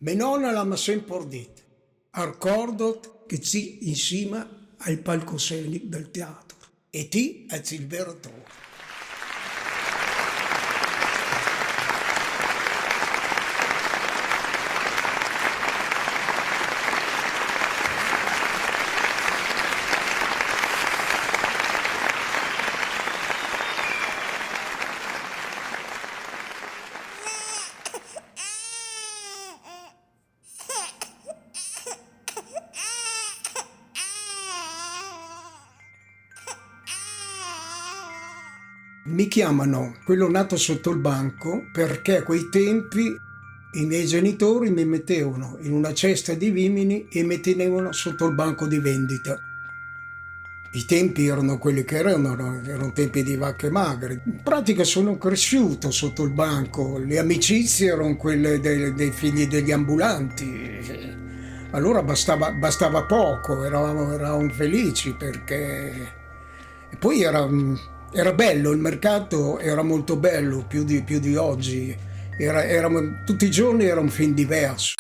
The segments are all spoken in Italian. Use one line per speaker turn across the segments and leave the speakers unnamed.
Mia nonna l'ha sempre detto, ricordo che sei insieme al palcoscenico del teatro e ti è il vero attore. Mi chiamano quello nato sotto il banco perché a quei tempi i miei genitori mi mettevano in una cesta di vimini e mi tenevano sotto il banco di vendita. I tempi erano quelli che erano tempi di vacche magre. In pratica sono cresciuto sotto il banco, le amicizie erano quelle dei figli degli ambulanti. Allora bastava poco, eravamo felici perché... E poi era bello, il mercato era molto bello, più di oggi. Tutti i giorni era un film diverso.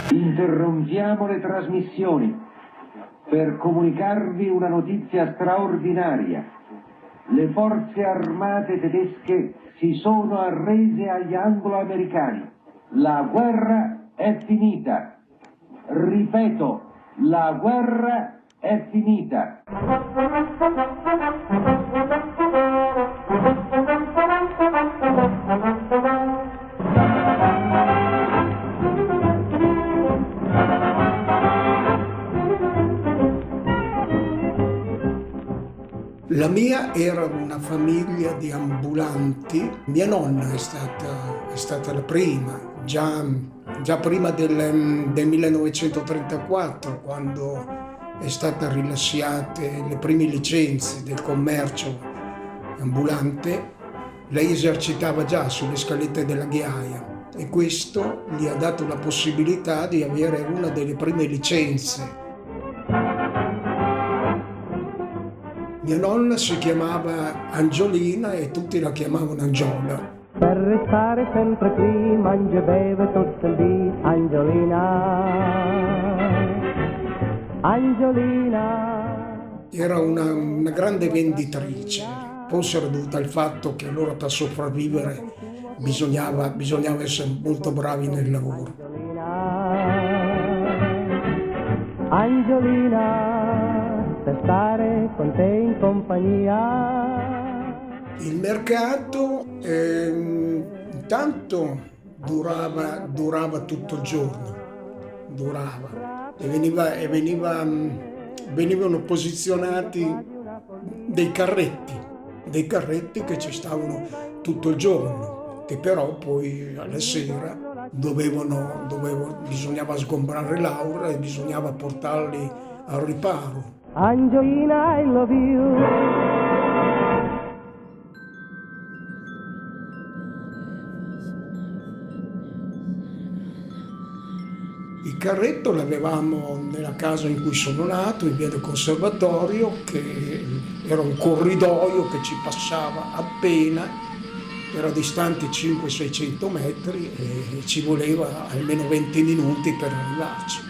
Interrompiamo le trasmissioni per comunicarvi una notizia straordinaria. Le forze armate tedesche si sono arrese agli anglo-americani. La guerra è finita. Ripeto, la guerra è finita.
La mia era una famiglia di ambulanti. Mia nonna è stata la prima, già prima del 1934, quando è stata rilasciate le prime licenze del commercio ambulante. Lei esercitava già sulle scalette della ghiaia e questo gli ha dato la possibilità di avere una delle prime licenze. Mia nonna si chiamava Angiolina e tutti la chiamavano Angiola.
Per restare sempre qui, mangia e beve tutto il dì, Angiolina, Angiolina.
Era una grande venditrice, forse era dovuta al fatto che allora per sopravvivere bisognava essere molto bravi nel lavoro.
Angiolina, per stare con te in compagnia.
Il mercato intanto durava tutto il giorno, e venivano posizionati dei carretti che ci stavano tutto il giorno, che però poi alla sera bisognava sgombrare l'aula e bisognava portarli al riparo.
Angiolina, I love you.
Il carretto l'avevamo nella casa in cui sono nato, in via del Conservatorio, che era un corridoio che ci passava appena, era distante 500-600 metri e ci voleva almeno 20 minuti per arrivarci.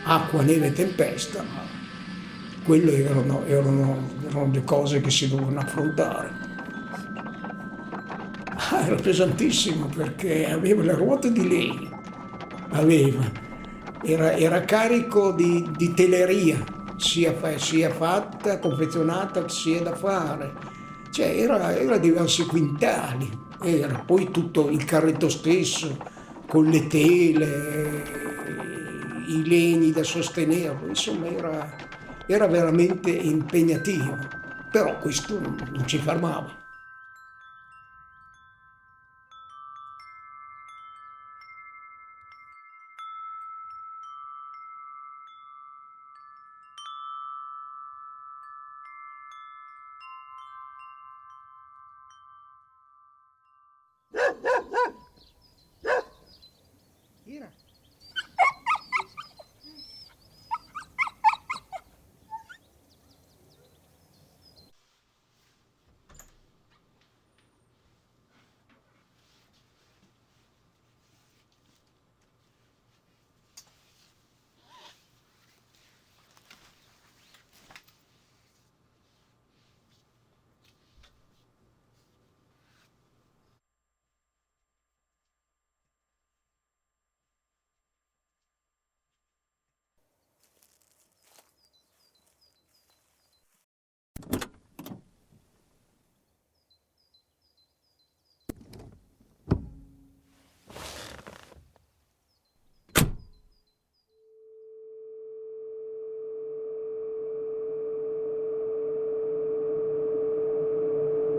Acqua, neve e tempesta, ma quelle erano le cose che si dovevano affrontare. Era pesantissimo perché aveva le ruote di legno, era carico di teleria, sia fatta, confezionata, sia da fare. Cioè era diversi quintali, era poi tutto il carretto stesso, con le tele, i legni da sostenerlo, insomma era veramente impegnativo. Però questo non ci fermava.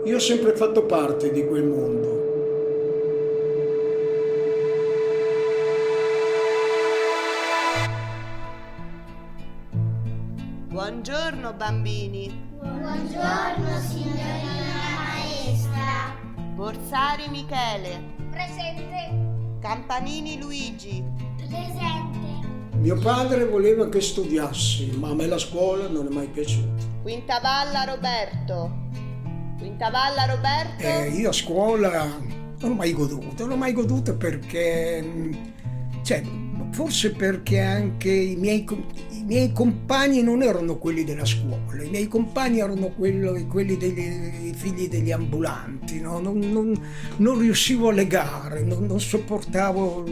Io ho sempre fatto parte di quel mondo.
Buongiorno bambini.
Buongiorno signorina maestra.
Borsari Michele.
Presente.
Campanini Luigi.
Presente.
Mio padre voleva che studiassi, ma a me la scuola non è mai piaciuta.
Quintavalla Roberto. Quintavalla Roberto.
Io a scuola non ho mai goduto perché, cioè, forse perché anche i miei compagni non erano quelli della scuola, i miei compagni erano quelli dei figli degli ambulanti, no? Non riuscivo a legare, non sopportavo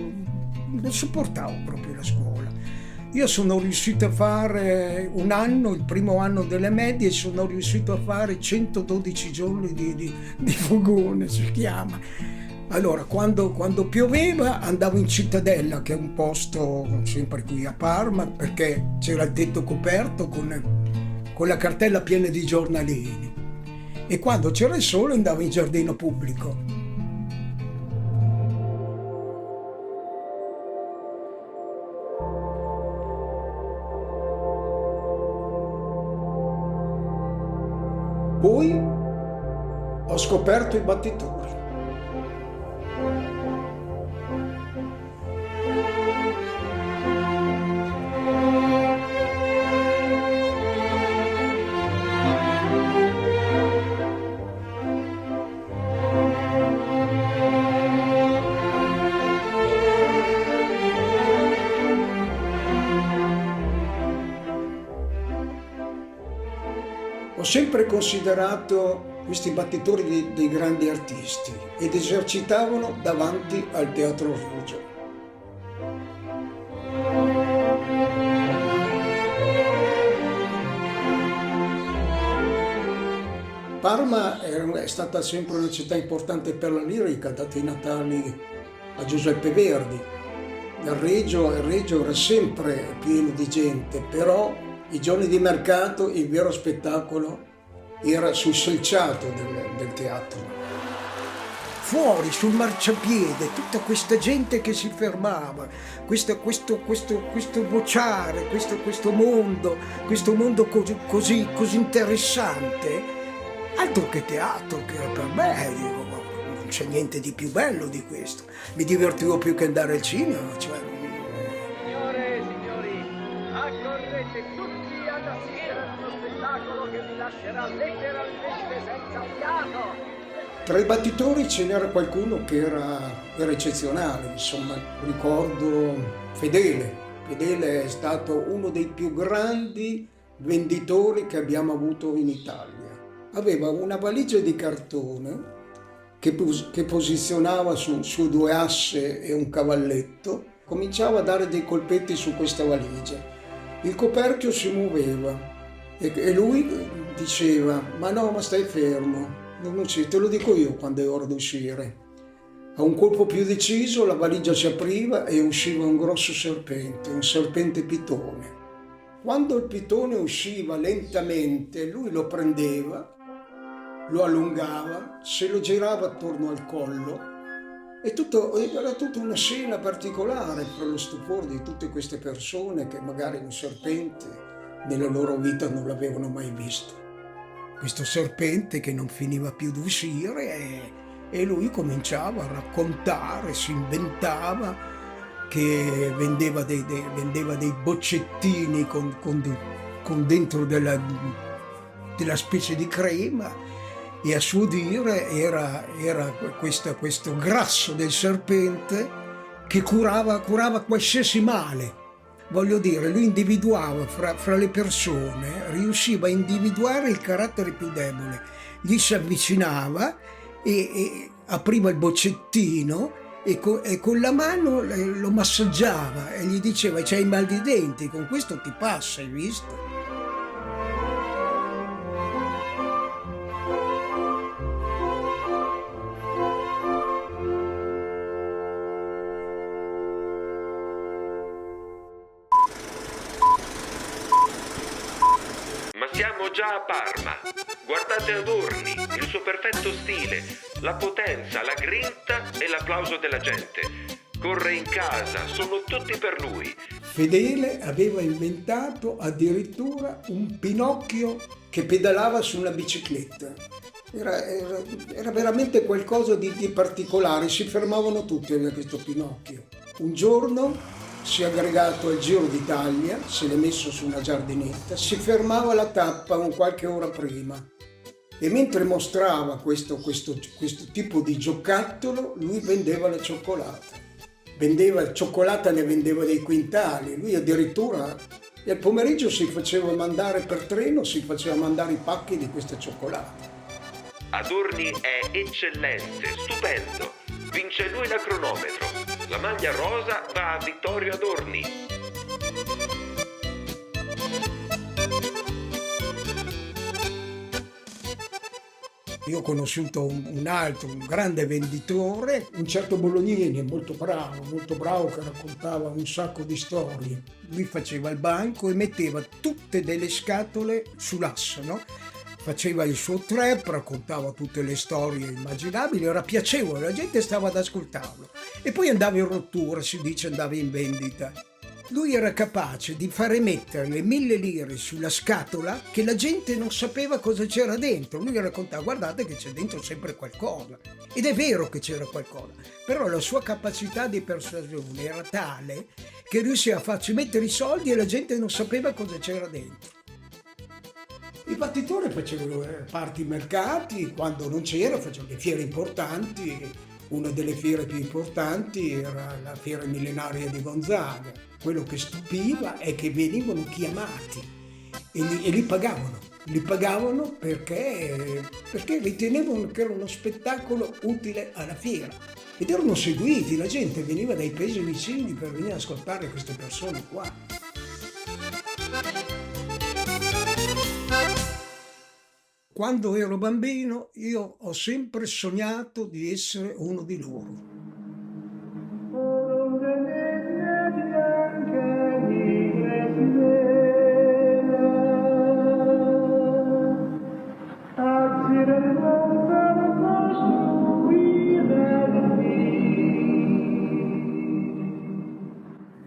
proprio la scuola. Io sono riuscito a fare un anno, il primo anno delle medie, sono riuscito a fare 112 giorni di fogone, si chiama. Allora, quando pioveva andavo in Cittadella, che è un posto sempre qui a Parma, perché c'era il tetto coperto con la cartella piena di giornalini. E quando c'era il sole andavo in giardino pubblico. Poi ho scoperto i battitori. Ho sempre considerato questi battitori dei grandi artisti ed esercitavano davanti al Teatro Regio. Parma è stata sempre una città importante per la lirica, dato i natali a Giuseppe Verdi. Il Regio era sempre pieno di gente, però i giorni di mercato il vero spettacolo era sul selciato del teatro. Fuori, sul marciapiede, tutta questa gente che si fermava, questo vociare, questo mondo così interessante. Altro che teatro, che per me, dico, non c'è niente di più bello di questo. Mi divertivo più che andare al cinema, cioè.
Signore e signori, accorrete tutti ad assistere a uno spettacolo che vi lascerà letteralmente senza fiato.
Tra i battitori ce n'era qualcuno che era eccezionale, insomma, ricordo Fedele. Fedele è stato uno dei più grandi venditori che abbiamo avuto in Italia. Aveva una valigia di cartone che posizionava su due asse e un cavalletto, cominciava a dare dei colpetti su questa valigia. Il coperchio si muoveva e lui diceva: ma no, ma stai fermo, non uscire, te lo dico io quando è ora di uscire. A un colpo più deciso la valigia si apriva e usciva un grosso serpente, un serpente pitone. Quando il pitone usciva lentamente, lui lo prendeva, lo allungava, se lo girava attorno al collo e era tutta una scena particolare per lo stupore di tutte queste persone che magari un serpente nella loro vita non l'avevano mai visto. Questo serpente che non finiva più di uscire e lui cominciava a raccontare, si inventava che vendeva dei boccettini con dentro della specie di crema, e a suo dire era questo grasso del serpente che curava qualsiasi male. Voglio dire, lui individuava fra le persone, riusciva a individuare il carattere più debole, gli si avvicinava e apriva il boccettino e con la mano lo massaggiava e gli diceva: c'hai mal di denti, con questo ti passa, hai visto?
Ma siamo già a Parma. Guardate Adorni, il suo perfetto stile, la potenza, la grinta e l'applauso della gente. Corre in casa, sono tutti per lui.
Fedele aveva inventato addirittura un Pinocchio che pedalava su una bicicletta. Era veramente qualcosa di particolare, si fermavano tutti a vedere questo Pinocchio. Un giorno si è aggregato al Giro d'Italia, se l'è messo su una giardinetta, si fermava alla tappa qualche ora prima e mentre mostrava questo tipo di giocattolo, lui vendeva la cioccolata. Vendeva cioccolata, ne vendeva dei quintali, lui addirittura al pomeriggio si faceva mandare per treno, si faceva mandare i pacchi di questa cioccolata.
Adorni è eccellente, stupendo. Vince lui da cronometro. La maglia rosa va a Vittorio Adorni.
Io ho conosciuto un grande venditore, un certo Bolognini, molto bravo, che raccontava un sacco di storie. Lui faceva il banco e metteva tutte delle scatole sull'asso, no? Faceva il suo trap, raccontava tutte le storie immaginabili, era piacevole, la gente stava ad ascoltarlo. E poi andava in rottura, si dice andava in vendita. Lui era capace di fare mettere le 1000 lire sulla scatola che la gente non sapeva cosa c'era dentro. Lui raccontava: guardate che c'è dentro sempre qualcosa. Ed è vero che c'era qualcosa, però la sua capacità di persuasione era tale che riusciva a farci mettere i soldi e la gente non sapeva cosa c'era dentro. I battitori facevano parti mercati, quando non c'era facevano le fiere importanti. Una delle fiere più importanti era la fiera millenaria di Gonzaga. Quello che stupiva è che venivano chiamati e li pagavano perché ritenevano che era uno spettacolo utile alla fiera ed erano seguiti, la gente veniva dai paesi vicini per venire ad ascoltare queste persone qua. Quando ero bambino io ho sempre sognato di essere uno di loro.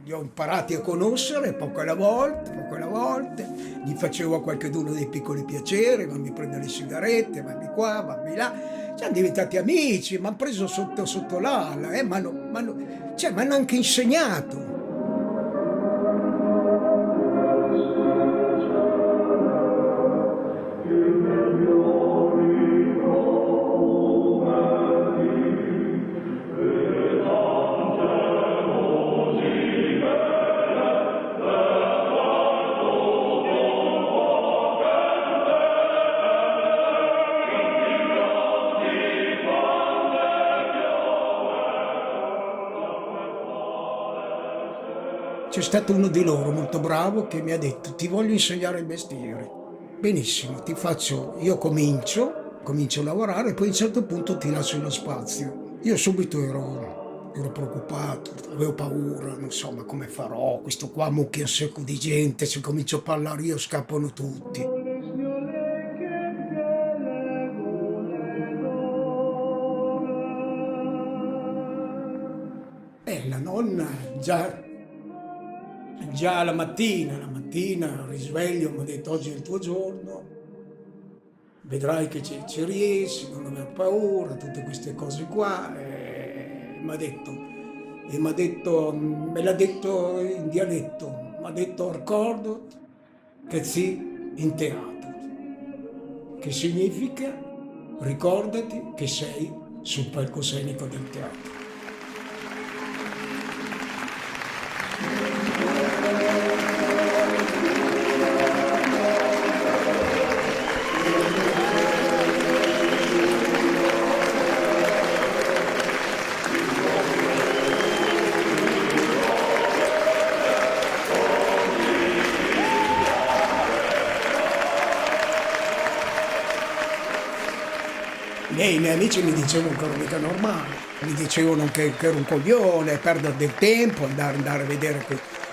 Li ho imparati a conoscere poco alla volta, gli facevo a qualcheduno dei piccoli piaceri, mammi prende le sigarette, mammi qua, mammi là, siamo diventati amici, mi hanno preso sotto l'ala, mi hanno anche insegnato. C'è stato uno di loro molto bravo che mi ha detto: ti voglio insegnare il mestiere. Benissimo, io comincio a lavorare e poi a un certo punto ti lascio lo spazio. Io subito ero ero preoccupato, avevo paura, non so, ma come farò? Questo qua mucchia un secco di gente, se comincio a parlare io scappano tutti. La nonna già la mattina al risveglio mi ha detto: oggi è il tuo giorno, vedrai che ci riesci, non aver paura, tutte queste cose qua. Me l'ha detto in dialetto, mi ha detto: ricordo che sei in teatro, che significa ricordati che sei sul palcoscenico del teatro. I miei amici mi dicevano che ero mica normale, mi dicevano che ero un coglione, perdere del tempo, andare a vedere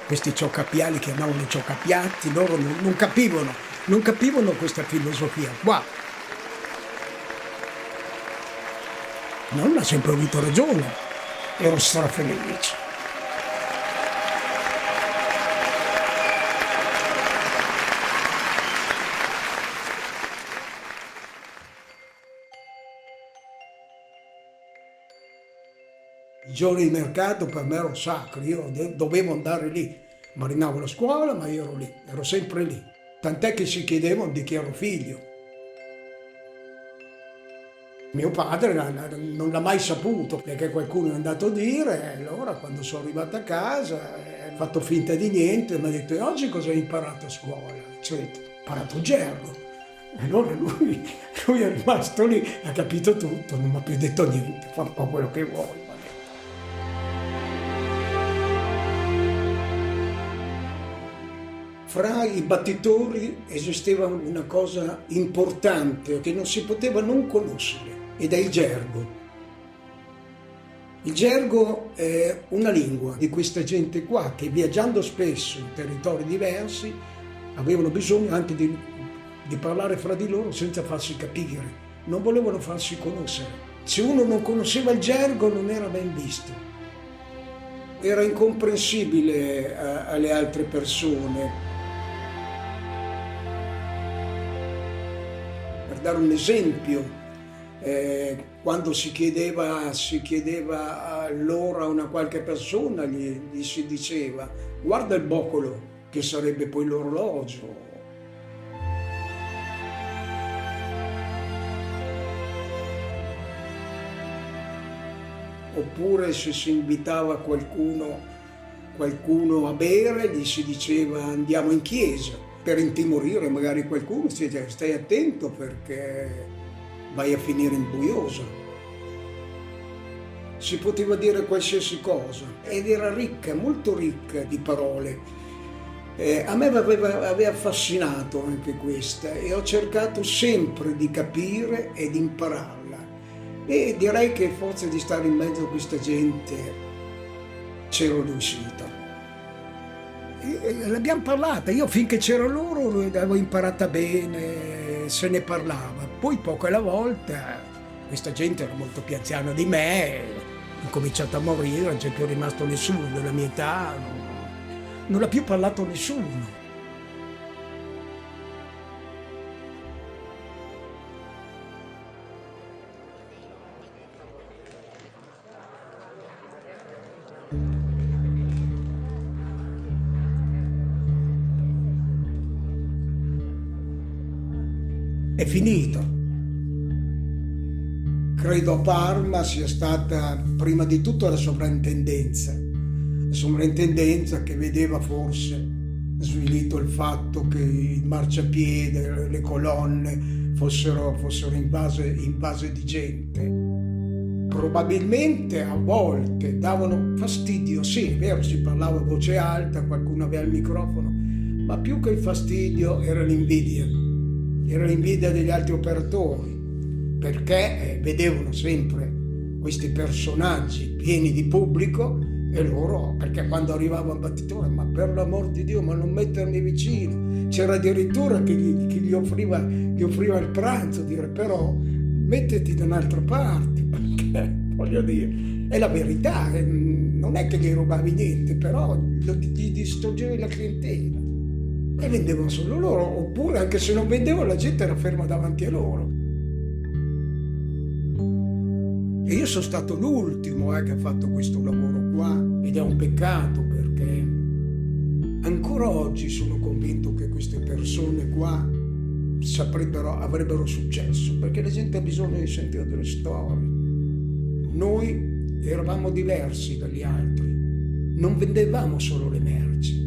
questi cioccapiali, chiamavano cioccapiatti, loro non capivano questa filosofia qua. Nonna ha sempre avuto ragione, ero strafelice. I giorni di mercato per me erano sacri, io dovevo andare lì, marinavo la scuola ma io ero lì, ero sempre lì, tant'è che si chiedevano di chi ero figlio. Mio padre non l'ha mai saputo perché qualcuno è andato a dire, e allora quando sono arrivato a casa ho fatto finta di niente e mi ha detto: e oggi cosa hai imparato a scuola? Cioè, ho imparato gergo. E allora lui è rimasto lì, ha capito tutto, non mi ha più detto niente, fa un po' quello che vuole. Fra i battitori esisteva una cosa importante che non si poteva non conoscere, ed è il gergo. Il gergo è una lingua di questa gente qua che, viaggiando spesso in territori diversi, avevano bisogno anche di parlare fra di loro senza farsi capire, non volevano farsi conoscere. Se uno non conosceva il gergo non era ben visto, era incomprensibile alle altre persone. Per dare un esempio, quando si chiedeva l'ora a una qualche persona, gli si diceva: guarda il boccolo, che sarebbe poi l'orologio. Oppure se si invitava qualcuno a bere, gli si diceva: andiamo in chiesa. Per intimorire magari qualcuno, stai attento perché vai a finire in buiosa. Si poteva dire qualsiasi cosa ed era ricca, molto ricca di parole. A me aveva affascinato anche questa e ho cercato sempre di capire e di impararla. E direi che forse di stare in mezzo a questa gente c'ero riuscito. E l'abbiamo parlata, io finché c'ero loro l'avevo imparata bene, se ne parlava. Poi poco alla volta, questa gente era molto più anziana di me, ho cominciato a morire, non c'è più rimasto nessuno della mia età, non ha più parlato nessuno. È finito. Credo a Parma sia stata prima di tutto la sovrintendenza che vedeva forse svilito il fatto che il marciapiede, le colonne fossero invase di gente. Probabilmente a volte davano fastidio, sì, è vero, si parlava a voce alta, qualcuno aveva il microfono, ma più che il fastidio era l'invidia degli altri operatori, perché vedevano sempre questi personaggi pieni di pubblico e loro, perché quando arrivava un battitore, ma per l'amor di Dio, ma non mettermi vicino, c'era addirittura chi gli offriva il pranzo, dire però mettiti da un'altra parte, perché voglio dire, è la verità, non è che gli rubavi niente, però gli distruggevi la clientela e vendevano solo loro, oppure anche se non vendevano la gente era ferma davanti a loro. E io sono stato l'ultimo che ha fatto questo lavoro qua, ed è un peccato perché ancora oggi sono convinto che queste persone qua avrebbero successo, perché la gente ha bisogno di sentire delle storie. Noi eravamo diversi dagli altri, non vendevamo solo le merci,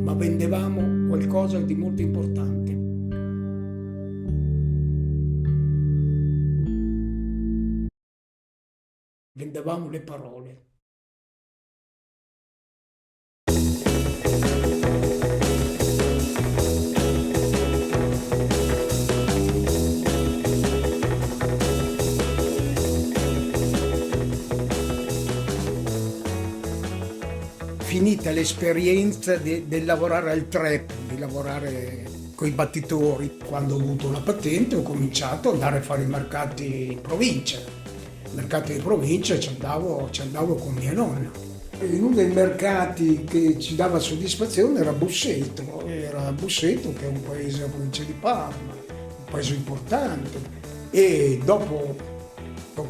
ma vendevamo qualcosa di molto importante. Vendevamo le parole. Finita l'esperienza del lavorare al trap, di lavorare con i battitori, quando ho avuto la patente ho cominciato ad andare a fare i mercati in provincia. I mercati di provincia ci andavo con mia nonna. In uno dei mercati che ci dava soddisfazione era Busseto che è un paese a provincia di Parma, un paese importante. E dopo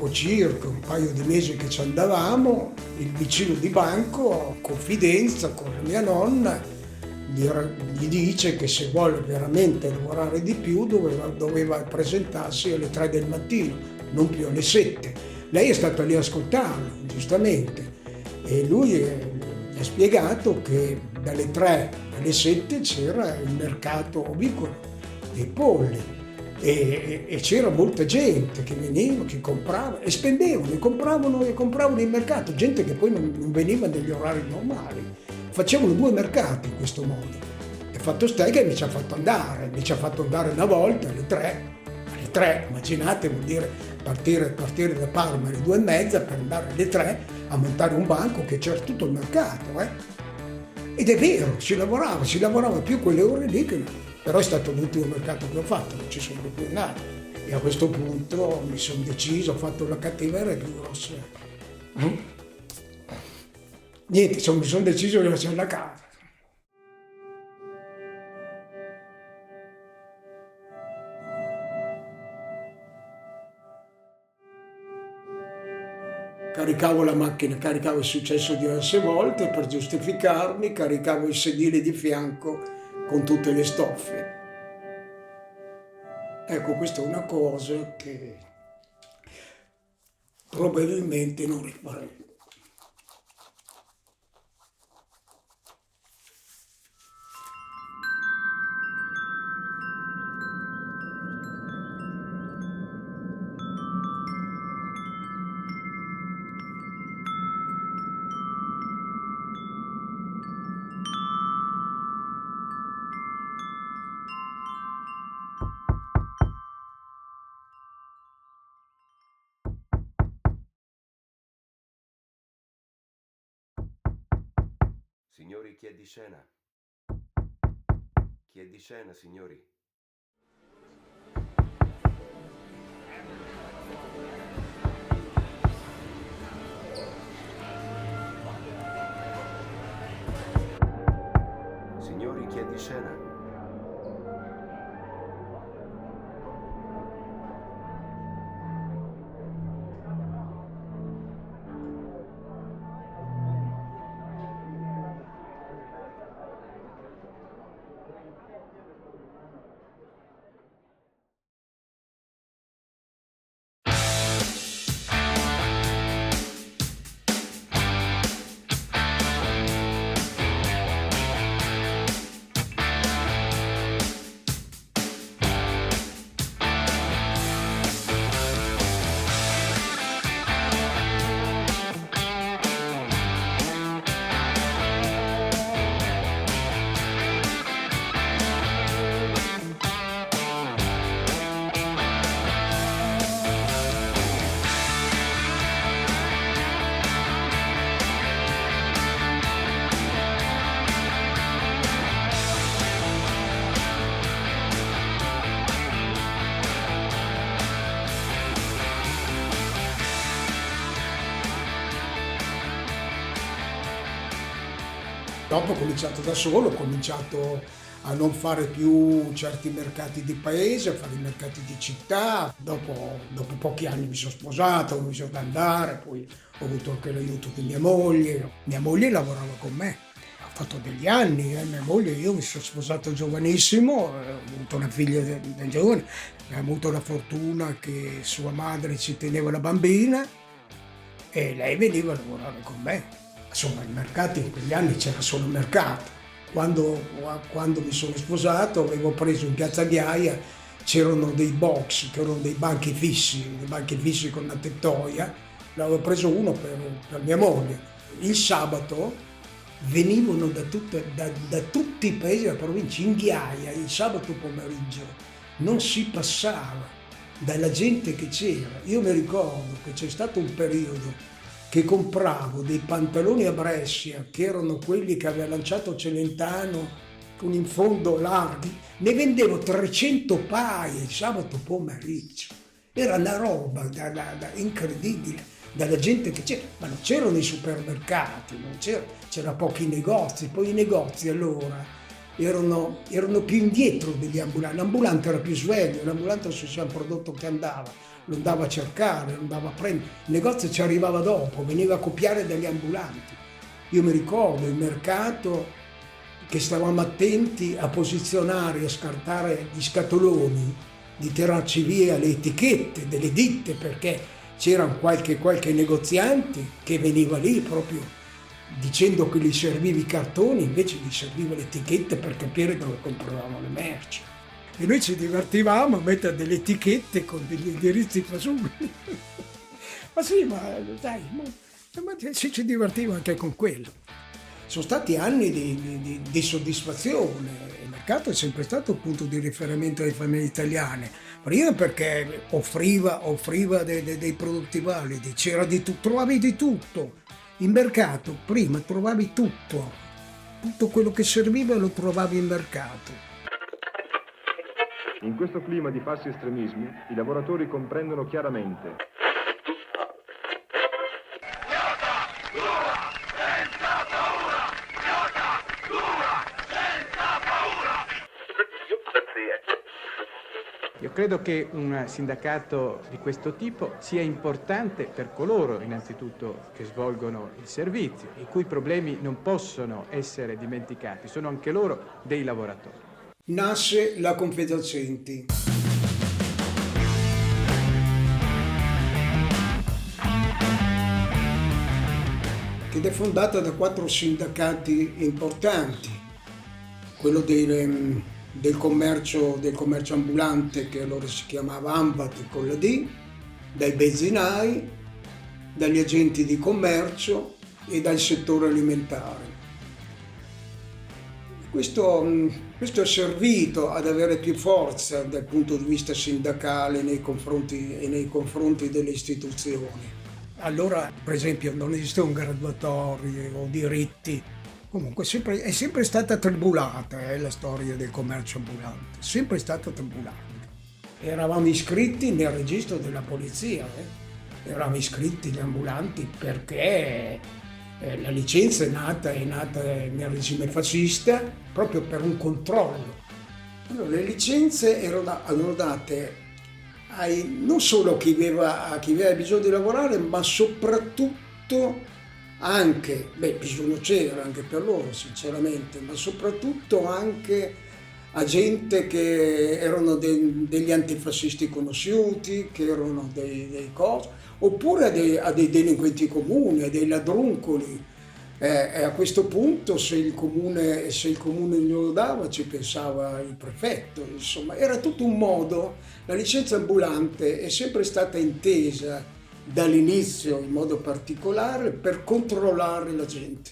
circa un paio di mesi che ci andavamo, il vicino di banco, a confidenza con la mia nonna, gli dice che se vuole veramente lavorare di più doveva presentarsi alle 3 del mattino, non più alle 7. Lei è stata lì a ascoltarlo, giustamente, e lui gli ha spiegato che dalle 3 alle 7 c'era il mercato ovicolo dei polli. E c'era molta gente che veniva, che comprava e spendevano, e compravano in mercato, gente che poi non veniva negli orari normali. Facevano 2 mercati in questo modo. E fatto sta che mi ci ha fatto andare una volta alle 3, immaginate, vuol dire partire da Parma alle 2:30 per andare alle 3 a montare un banco che c'era tutto il mercato. Ed è vero, si lavorava più quelle ore lì che no. Però è stato l'ultimo mercato che ho fatto, non ci sono più andato. E a questo punto mi sono deciso, ho fatto la cattiveria più grossa. Niente, mi sono deciso di lasciare la casa. Caricavo la macchina, caricavo il successo diverse volte, per giustificarmi caricavo il sedile di fianco con tutte le stoffe. Ecco, questa è una cosa che probabilmente non rifarei.
Signori, chi è di scena? Chi è di scena, signori? Signori, chi è di scena?
Dopo ho cominciato da solo, ho cominciato a non fare più certi mercati di paese, a fare i mercati di città. Dopo pochi anni mi sono sposato, ho cominciato ad andare, poi ho avuto anche l'aiuto di mia moglie. Mia moglie lavorava con me, ha fatto degli anni, mia moglie, io mi sono sposato giovanissimo, ho avuto una figlia da giovane, abbiamo avuto la fortuna che sua madre ci teneva la bambina e lei veniva a lavorare con me. Insomma, i mercati in quegli anni c'era solo il mercato. Quando mi sono sposato avevo preso in Piazza Ghiaia, c'erano dei box, che erano dei banchi fissi con una tettoia, l'avevo preso uno per mia moglie. Il sabato venivano da tutti i paesi della provincia in Ghiaia, il sabato pomeriggio non si passava dalla gente che c'era. Io mi ricordo che c'è stato un periodo che compravo dei pantaloni a Brescia, che erano quelli che aveva lanciato Celentano, con in fondo larghi, ne vendevo 300 paia il sabato pomeriggio. Era una roba incredibile, dalla gente che c'era, ma non c'erano i supermercati, c'era pochi negozi, poi i negozi allora erano più indietro degli ambulanti. L'ambulante era più sveglio, l'ambulante se c'era un prodotto che andava, lo andava a cercare, lo andava a prendere, il negozio ci arrivava dopo, veniva a copiare dagli ambulanti. Io mi ricordo il mercato che stavamo attenti a posizionare, a scartare gli scatoloni, di tirarci via le etichette delle ditte, perché c'era qualche negoziante che veniva lì proprio dicendo che gli serviva i cartoni, invece gli serviva le etichette per capire dove compravamo le merci. E noi ci divertivamo a mettere delle etichette con degli indirizzi fasulli. Ma sì, ma dai, ci divertiva anche con quello. Sono stati anni di soddisfazione. Il mercato è sempre stato un punto di riferimento alle famiglie italiane. Prima perché offriva dei prodotti validi, c'era di tutto, trovavi di tutto. In mercato prima trovavi tutto quello che serviva lo trovavi in mercato.
In questo clima di falsi estremismi, i lavoratori comprendono chiaramente
Io credo che un sindacato di questo tipo sia importante per coloro, innanzitutto, che svolgono il servizio, i cui problemi non possono essere dimenticati, sono anche loro dei lavoratori.
Nasce la Confesercenti. Ed è fondata da 4 sindacati importanti, quello del commercio ambulante, che allora si chiamava ANVAT con la D, dai benzinai, dagli agenti di commercio e dal settore alimentare. Questo è servito ad avere più forza dal punto di vista sindacale nei confronti delle istituzioni. Allora, per esempio, non esistevano graduatorie o diritti. Comunque è sempre stata tribulata la storia del commercio ambulante, sempre stata tribulata. Eravamo iscritti nel registro della polizia, eravamo iscritti gli ambulanti perché la licenza è nata nel regime fascista proprio per un controllo. Allora, le licenze erano date non solo a chi aveva bisogno di lavorare, ma soprattutto anche, bisogno c'era anche per loro sinceramente, ma soprattutto anche a gente che erano degli antifascisti conosciuti, che erano dei cosi, oppure a dei delinquenti comuni, a dei ladruncoli. E a questo punto se il comune glielo dava ci pensava il prefetto, insomma era tutto un modo. La licenza ambulante è sempre stata intesa dall'inizio in modo particolare per controllare la gente.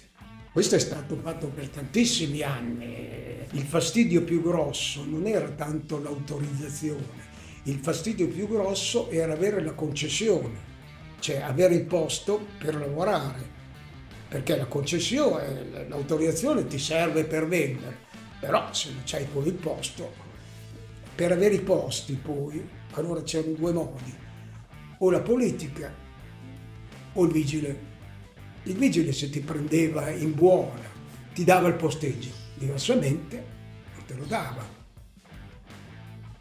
Questo è stato fatto per tantissimi anni. Il fastidio più grosso non era tanto l'autorizzazione, il fastidio più grosso era avere la concessione, cioè avere il posto per lavorare. Perché la concessione, l'autorizzazione ti serve per vendere, però se non c'hai poi il posto, per avere i posti poi, allora c'erano 2 modi, o la politica o il vigile. Il vigile se ti prendeva in buona, ti dava il posteggio, diversamente non te lo dava.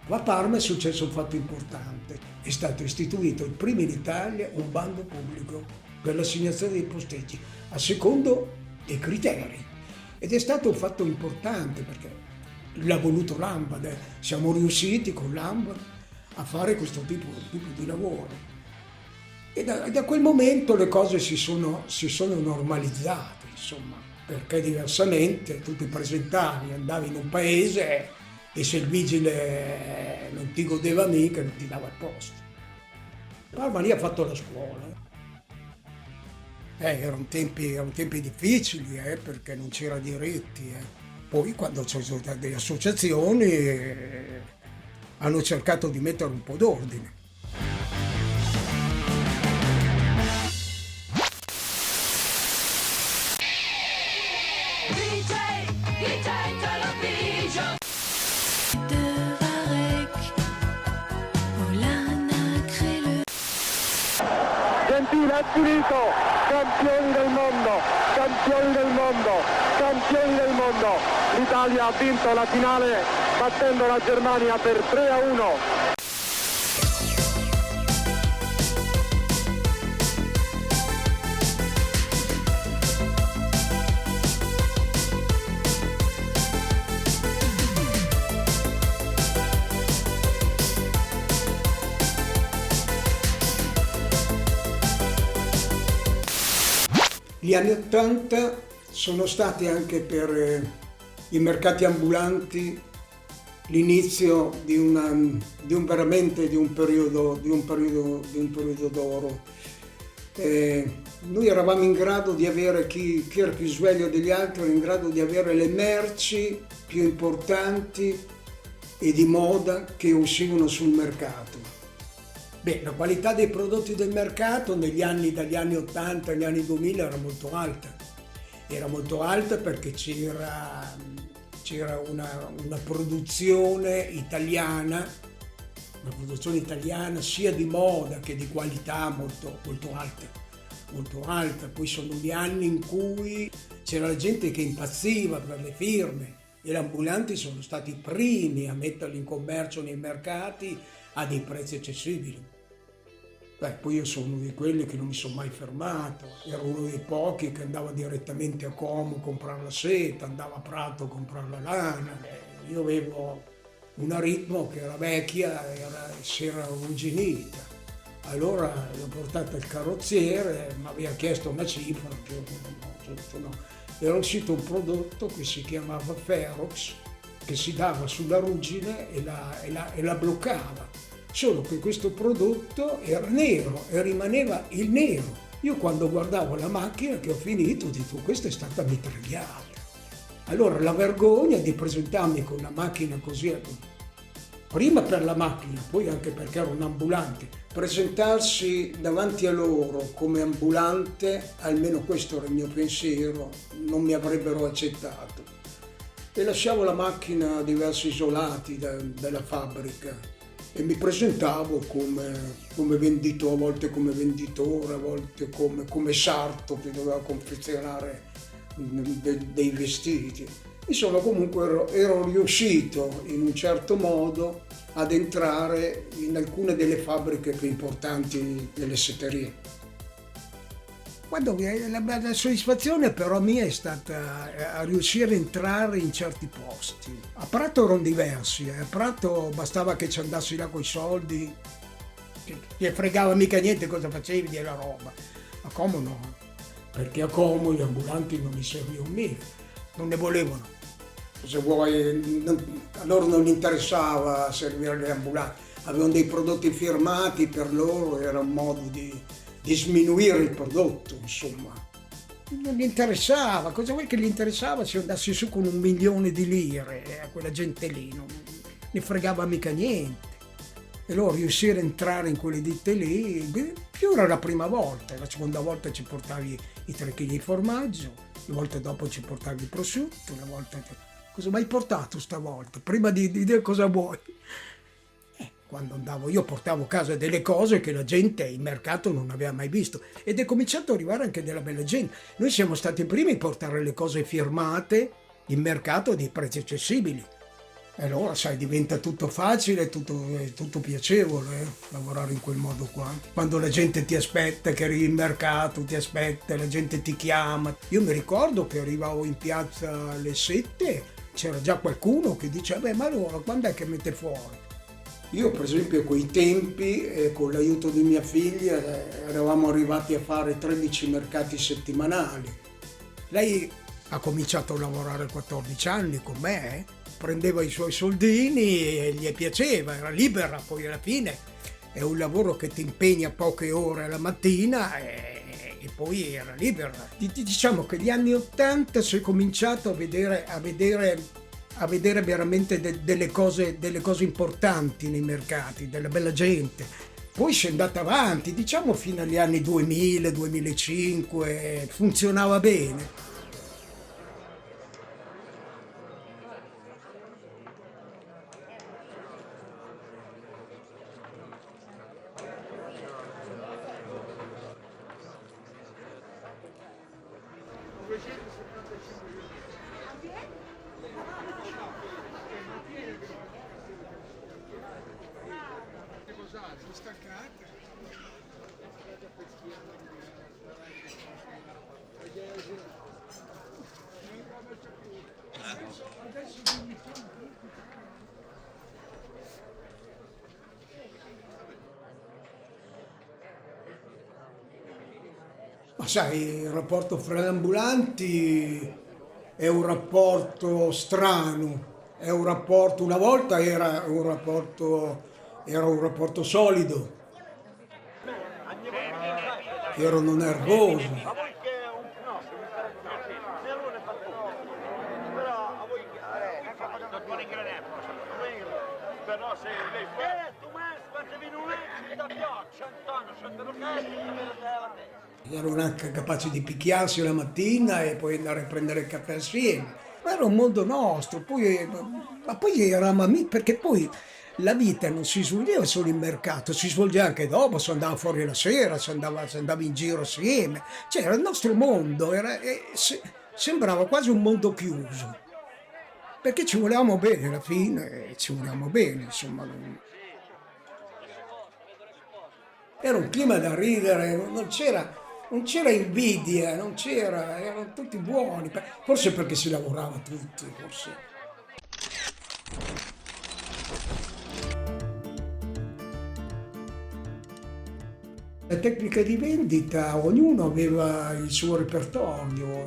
A Parma è successo un fatto importante, è stato istituito il primo in Italia un bando pubblico per l'assegnazione dei posteggi, a secondo dei criteri. Ed è stato un fatto importante perché l'ha voluto l'ANVAD, siamo riusciti con l'ANVAD a fare questo tipo di lavoro. E da quel momento le cose si sono normalizzate, insomma, perché diversamente tu ti presentavi, andavi in un paese e se il vigile non ti godeva mica, non ti dava il posto. Parma lì ha fatto la scuola. Erano tempi difficili, perché non c'era diritti. Poi quando ci sono state delle associazioni hanno cercato di mettere un po' d'ordine.
Gentile ha finito, campioni del mondo, campioni del mondo, campioni del mondo. L'Italia ha vinto la finale battendo la Germania per 3-1.
Gli anni '80 sono stati anche per i mercati ambulanti l'inizio di un periodo d'oro. Noi eravamo in grado di avere, chi era più sveglio degli altri, era in grado di avere le merci più importanti e di moda che uscivano sul mercato. Beh, la qualità dei prodotti del mercato dagli anni '80 agli anni 2000 era molto alta. Era molto alta perché c'era una produzione italiana sia di moda che di qualità molto alta. Poi sono gli anni in cui c'era la gente che impazziva per le firme e gli ambulanti sono stati i primi a metterli in commercio nei mercati a dei prezzi accessibili. Poi io sono uno di quelli che non mi sono mai fermato, ero uno dei pochi che andava direttamente a Como a comprare la seta, andava a Prato a comprare la lana. Io avevo una ritmo che era vecchia e si era arrugginita. Allora l'ho portata al carrozziere, mi aveva chiesto una cifra, che io no. Era uscito un prodotto che si chiamava Ferox, che si dava sulla ruggine e la bloccava. Solo che questo prodotto era nero e rimaneva il nero. Io quando guardavo la macchina che ho finito dico questa è stata mitragliata. Allora la vergogna di presentarmi con una macchina così, prima per la macchina, poi anche perché ero un ambulante, presentarsi davanti a loro come ambulante, almeno questo era il mio pensiero, non mi avrebbero accettato. E lasciavo la macchina a diversi isolati dalla fabbrica. E mi presentavo come venditore, a volte come venditore, a volte come sarto che doveva confezionare dei vestiti. Insomma, comunque ero riuscito in un certo modo ad entrare in alcune delle fabbriche più importanti delle setterie. La soddisfazione però mia è stata a riuscire a entrare in certi posti. A Prato erano diversi, a Prato bastava che ci andassi là coi soldi, che fregava mica niente cosa facevi della roba. A Como no, perché a Como gli ambulanti non mi servivano mica, non ne volevano. Se vuoi, a loro non gli interessava servire gli ambulanti, avevano dei prodotti firmati, per loro era un modo di sminuire il prodotto, insomma. Non gli interessava, cosa vuoi che gli interessava se andassi su con 1 milione di lire, a quella gente lì non ne fregava mica niente. E allora riuscire a entrare in quelle ditte lì, più era la prima volta, la seconda volta ci portavi i 3 kg di formaggio, la volta dopo ci portavi il prosciutto, cosa mi hai portato stavolta? Prima di dire cosa vuoi. quando andavo, io portavo a casa delle cose che la gente in mercato non aveva mai visto, ed è cominciato ad arrivare anche della bella gente. Noi siamo stati i primi a portare le cose firmate in mercato a dei prezzi accessibili. E allora, sai, diventa tutto facile, tutto piacevole, lavorare in quel modo qua. Quando la gente ti aspetta, che arrivi in mercato, ti aspetta, la gente ti chiama. Io mi ricordo che arrivavo in piazza alle 7, c'era già qualcuno che diceva, ma allora, quando è che mette fuori? Io per esempio a quei tempi, con l'aiuto di mia figlia, eravamo arrivati a fare 13 mercati settimanali. Lei ha cominciato a lavorare a 14 anni con me, prendeva i suoi soldini e gli piaceva, era libera, poi alla fine è un lavoro che ti impegna poche ore alla mattina e poi era libera. Diciamo che negli anni 80 si è cominciato a vedere veramente delle cose importanti nei mercati, della bella gente. Poi si è andata avanti, diciamo fino agli anni 2000, 2005, funzionava bene. Ma sai, il rapporto fra gli ambulanti è un rapporto strano, è un rapporto, una volta era un rapporto solido, erano nervosi. Erano anche capaci di picchiarsi la mattina e poi andare a prendere il caffè assieme. Ma era un mondo nostro, ma poi eravamo amici, perché poi la vita non si svolgeva solo in mercato, si svolgeva anche dopo, si andava fuori la sera, si andava in giro assieme. Cioè era il nostro mondo, sembrava quasi un mondo chiuso. Perché ci volevamo bene alla fine, ci volevamo bene, insomma. Era un clima da ridere, non c'era invidia, erano tutti buoni, forse perché si lavorava tutti, forse. La tecnica di vendita, ognuno aveva il suo repertorio,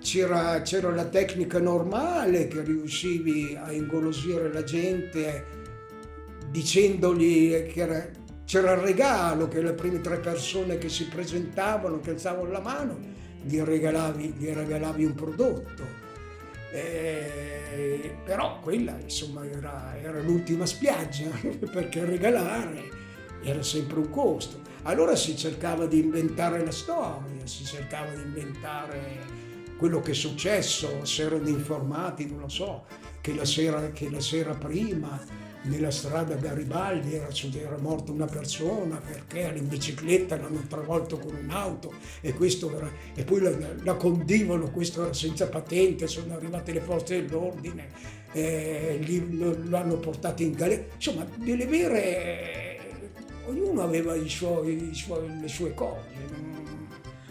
c'era la tecnica normale che riuscivi a ingolosire la gente dicendogli che c'era il regalo, che le prime 3 persone che si presentavano, che alzavano la mano, gli regalavi un prodotto. Però quella insomma era l'ultima spiaggia, perché regalare era sempre un costo. Allora si cercava di inventare la storia, si cercava di inventare quello che è successo, si erano informati, non lo so, che la sera prima nella strada Garibaldi era morta una persona perché era in bicicletta, l'hanno travolto con un'auto e poi la condivano, questo era senza patente, sono arrivate le forze dell'ordine, lo hanno portato in galera. Insomma, delle vere, ognuno aveva le sue cose,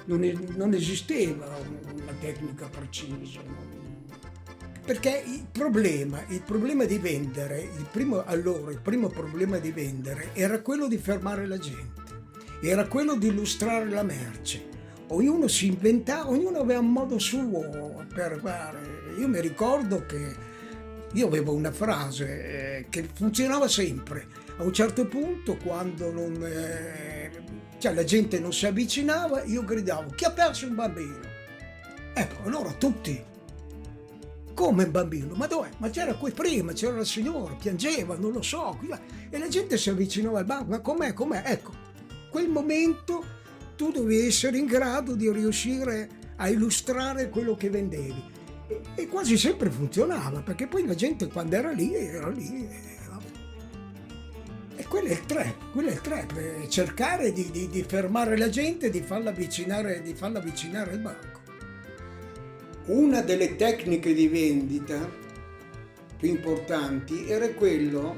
non esisteva una tecnica precisa. Perché il problema di vendere, il primo problema di vendere era quello di fermare la gente, era quello di illustrare la merce. Ognuno si inventava, ognuno aveva un modo suo per fare. Io mi ricordo che io avevo una frase che funzionava sempre. A un certo punto, quando la gente non si avvicinava, io gridavo: chi ha perso un bambino? Ecco, allora tutti: come un bambino? Ma dov'è? Ma c'era qui prima, c'era la signora, piangeva, non lo so, e la gente si avvicinava al banco: ma com'è? Ecco, quel momento tu dovevi essere in grado di riuscire a illustrare quello che vendevi, e quasi sempre funzionava, perché poi la gente quando era lì. quello è il trap, cercare di fermare la gente, di farla avvicinare al banco. Una delle tecniche di vendita più importanti era quello,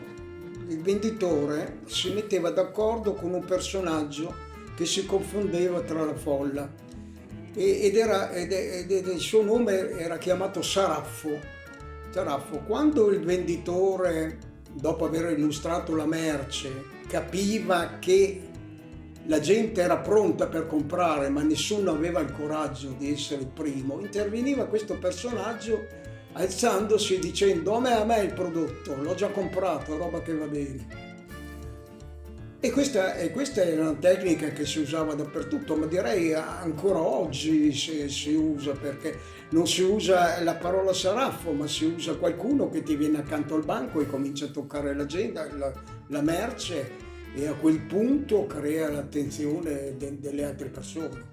il venditore si metteva d'accordo con un personaggio che si confondeva tra la folla ed il suo nome era chiamato Saraffo. Quando il venditore, dopo aver illustrato la merce, capiva che la gente era pronta per comprare ma nessuno aveva il coraggio di essere il primo, interveniva questo personaggio alzandosi e dicendo a me il prodotto, l'ho già comprato, roba che va bene. E questa era una tecnica che si usava dappertutto, ma direi ancora oggi si usa, perché non si usa la parola saraffo, ma si usa qualcuno che ti viene accanto al banco e comincia a toccare l'agenda, la merce, e a quel punto crea l'attenzione delle altre persone.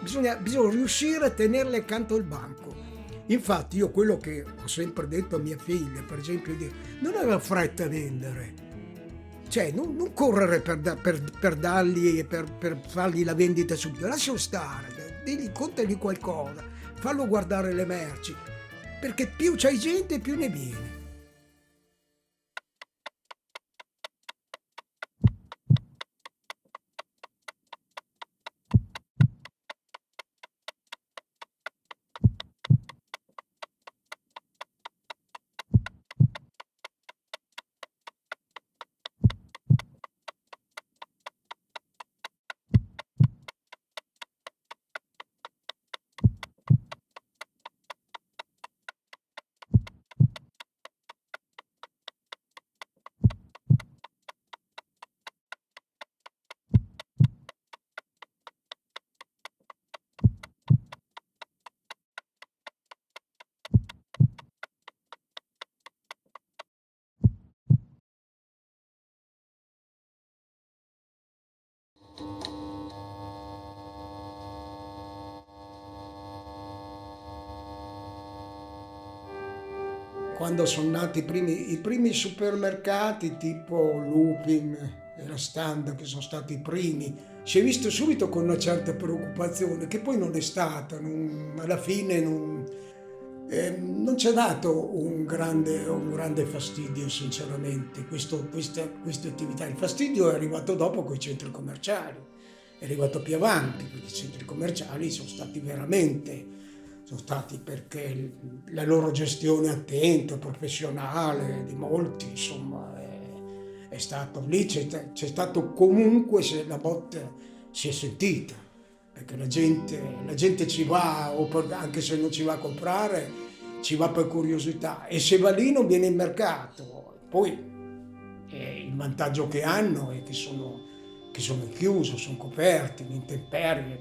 Bisogna riuscire a tenerle accanto al banco. Infatti io quello che ho sempre detto a mia figlia, per esempio, non aveva fretta a vendere. Cioè, non correre per dargli e per fargli la vendita subito, lascialo stare, contagli qualcosa, fallo guardare le merci, perché più c'hai gente più ne viene. Quando sono nati i primi supermercati tipo Lupin e la Stand, che sono stati i primi, si è visto subito con una certa preoccupazione, che poi non è stata, alla fine non ci ha dato un grande fastidio, sinceramente, questa attività. Il fastidio è arrivato dopo con i centri commerciali, è arrivato più avanti, perché i centri commerciali sono stati perché la loro gestione attenta, professionale di molti, insomma, è stato lì, c'è stato comunque, se la botta si è sentita, perché la gente ci va, anche se non ci va a comprare, ci va per curiosità, e se va lì non viene in mercato. Poi il vantaggio che hanno è che sono chiusi, sono coperti, l'intemperie.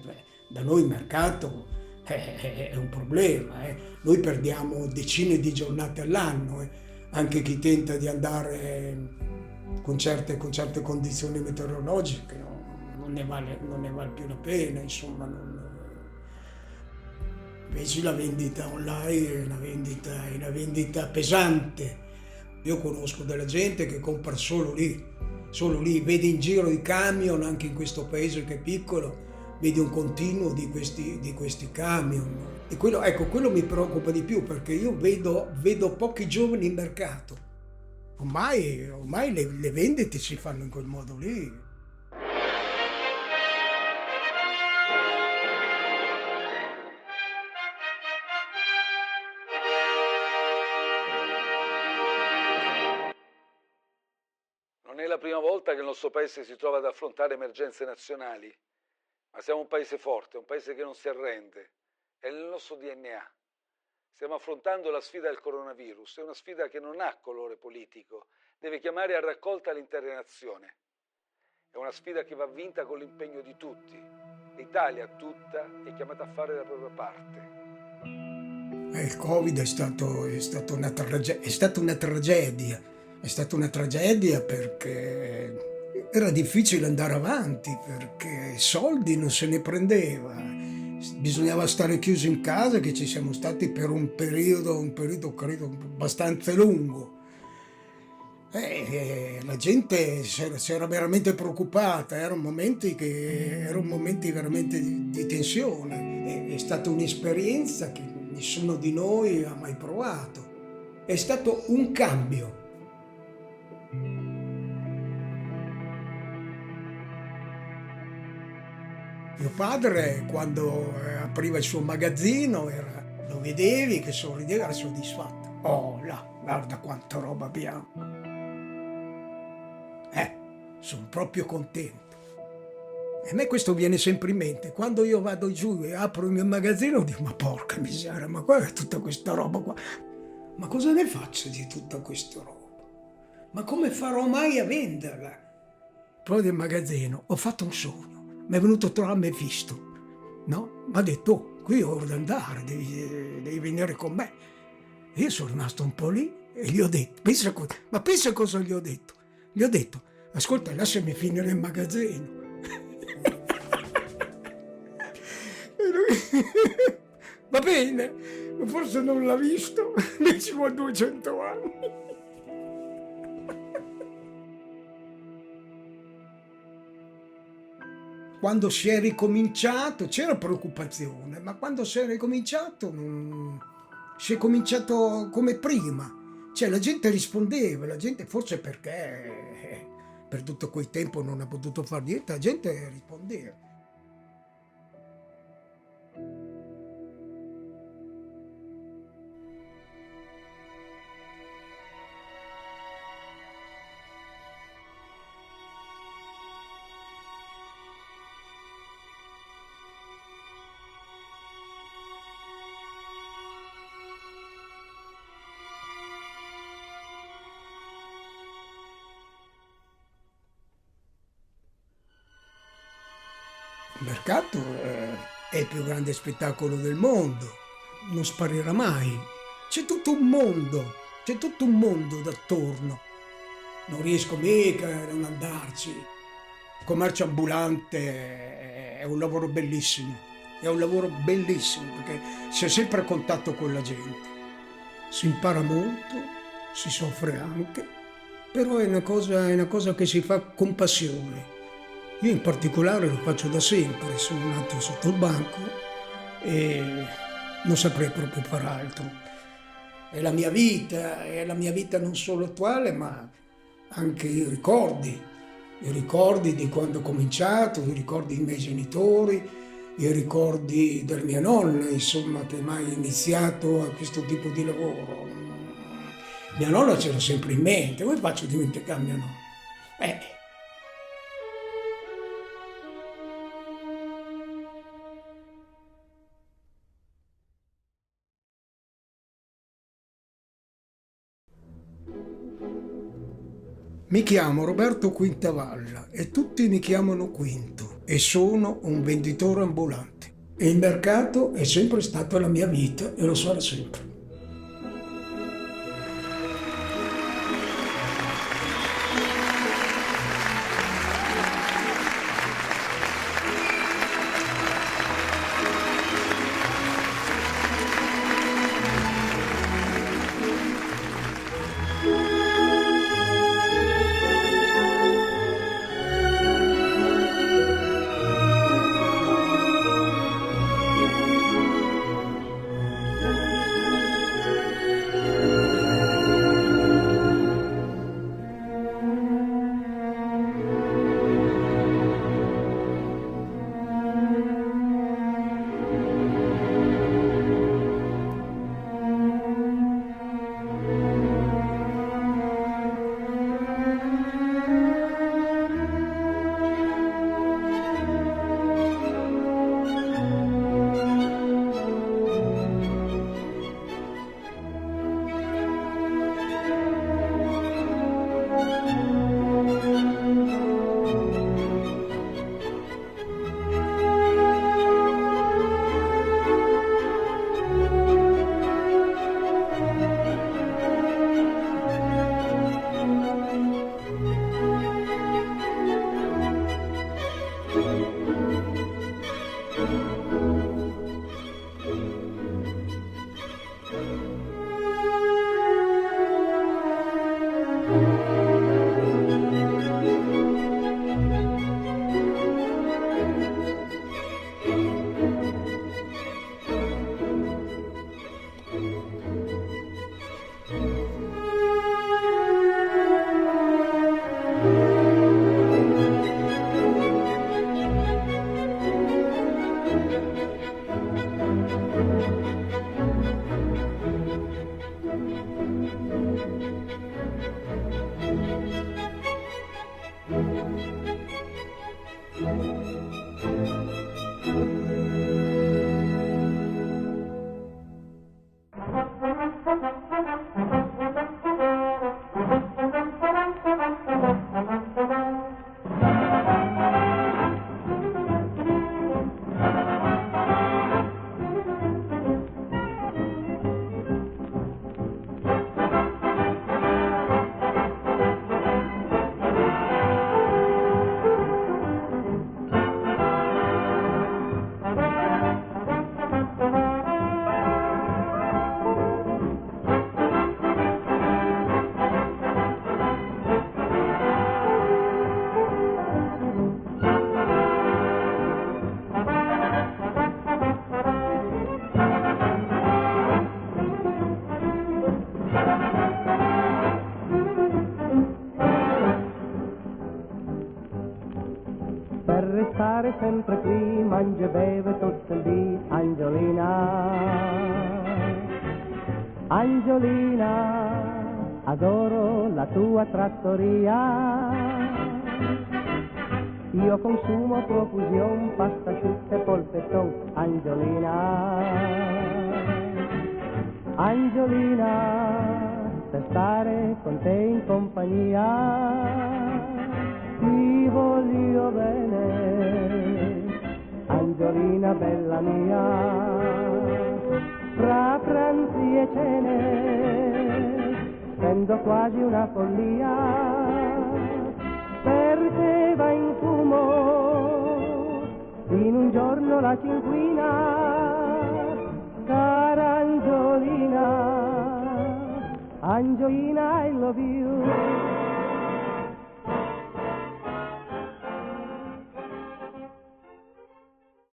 Da noi il mercato è un problema. Noi perdiamo decine di giornate all'anno, anche chi tenta di andare con certe condizioni meteorologiche non ne vale più la pena, insomma. Invece la vendita online è una vendita pesante. Io conosco della gente che compra solo lì, vede in giro i camion, anche in questo paese che è piccolo, vedi un continuo di questi camion. E quello mi preoccupa di più, perché io vedo pochi giovani in mercato. Ormai le vendite si fanno in quel modo lì.
Non è la prima volta che il nostro paese si trova ad affrontare emergenze nazionali. Ma siamo un paese forte, un paese che non si arrende, è nel nostro DNA. Stiamo affrontando la sfida del coronavirus, è una sfida che non ha colore politico, deve chiamare a raccolta l'intera nazione. È una sfida che va vinta con l'impegno di tutti. L'Italia tutta è chiamata a fare la propria parte.
Il Covid è stata una tragedia. È stata una tragedia perché era difficile andare avanti, perché soldi non se ne prendeva, bisognava stare chiusi in casa, che ci siamo stati per un periodo credo abbastanza lungo, La gente si era veramente preoccupata, erano momenti veramente di tensione. È stata un'esperienza che nessuno di noi ha mai provato. È stato un cambio. Mio padre, quando apriva il suo magazzino, lo vedevi che sorrideva, era soddisfatto. Oh, là, guarda quanta roba abbiamo. Sono proprio contento. E a me questo viene sempre in mente. Quando io vado giù e apro il mio magazzino, dico, ma porca miseria, ma guarda tutta questa roba qua. Ma cosa ne faccio di tutta questa roba? Ma come farò mai a venderla? Poi del magazzino ho fatto un sogno. Mi è venuto a trovare Mefisto. No? Mi ha detto, oh, qui ho da andare, devi venire con me. E io sono rimasto un po' lì e gli ho detto, pensa cosa gli ho detto. Gli ho detto, ascolta, lasciami finire il magazzino. E lui, va bene, forse non l'ha visto, mi ci vuole 200 anni. Quando si è ricominciato c'era preoccupazione, ma quando si è ricominciato si è cominciato come prima. Cioè la gente rispondeva, la gente forse perché per tutto quel tempo non ha potuto fare niente, la gente rispondeva. Il mercato è il più grande spettacolo del mondo, non sparirà mai. C'è tutto un mondo d'attorno. Non riesco mica a non andarci. Il commercio ambulante è un lavoro bellissimo, perché si è sempre a contatto con la gente. Si impara molto, si soffre anche, però è una cosa che si fa con passione. Io in particolare lo faccio da sempre, sono nato sotto il banco e non saprei proprio far altro. È la mia vita non solo attuale, ma anche i ricordi di quando ho cominciato, i ricordi dei miei genitori, i ricordi della mia nonna, insomma, che mai ha iniziato a questo tipo di lavoro. Mia nonna ce l'ho sempre in mente, come faccio a dimenticare mia nonna? Mi chiamo Roberto Quintavalla e tutti mi chiamano Quinto e sono un venditore ambulante. E il mercato è sempre stata la mia vita e lo sarà sempre.
Per restare sempre qui, mangia e beve tutto il dì, Angiolina, adoro la tua trattoria. Io consumo a profusione pasta asciutta e polpetton, Angiolina, per stare con te in compagnia. Ti voglio bene, Angiolina bella mia, fra pranzi e cene spendo quasi una follia, perché va in fumo in un giorno la cinquina, cara Angiolina, Angiolina I love you.